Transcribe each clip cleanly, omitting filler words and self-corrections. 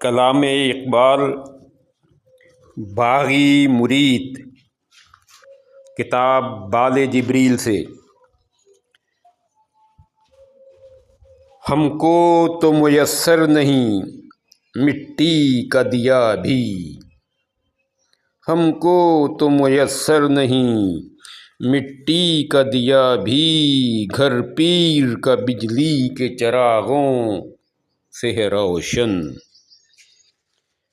کلام اقبال باغی مرید، کتاب بال جبریل سے۔ ہم کو تو میسر نہیں مٹی کا دیا بھی، ہم کو تو میسر نہیں مٹی کا دیا بھی، گھر پیر کا بجلی کے چراغوں سے ہے روشن،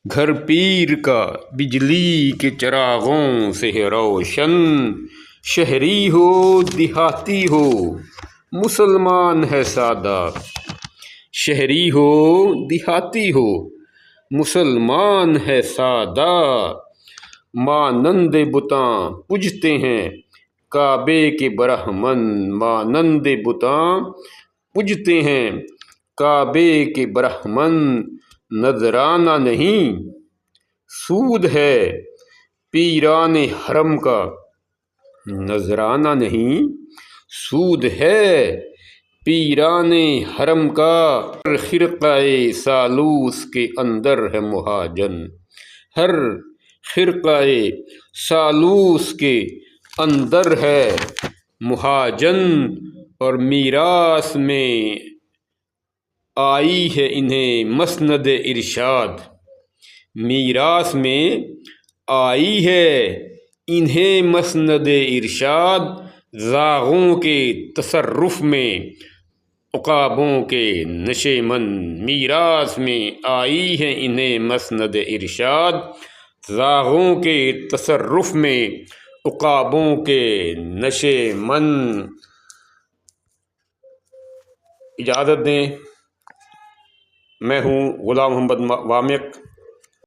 گھر پیر کا بجلی کے چراغوں سے ہے روشن۔ شہری ہو دیہاتی ہو مسلمان ہے سادہ، شہری ہو دیہاتی ہو مسلمان ہے سادہ، مانند بتاں پوجتے ہیں کعبے کے برہمن، مانند بتاں پوجتے ہیں کعبے کے برہمن۔ نذرانہ نہیں سود ہے پیران حرم کا، نذرانہ نہیں سود ہے پیران حرم کا، ہر خرقہ سالوس کے اندر ہے مہاجن، ہر خرقہ سالوس کے اندر ہے مہاجن، اور میراث میں آئی ہے انہیں مسند ارشاد، میراث میں آئی ہے انہیں مسند ارشاد، زاغوں کے تصرف میں عقابوں کے نشے من، میراث میں آئی ہے انہیں مسند ارشاد، زاغوں کے تصرف میں عقابوں کے نشے من۔ اجازت دیں، میں ہوں غلام محمد وامق،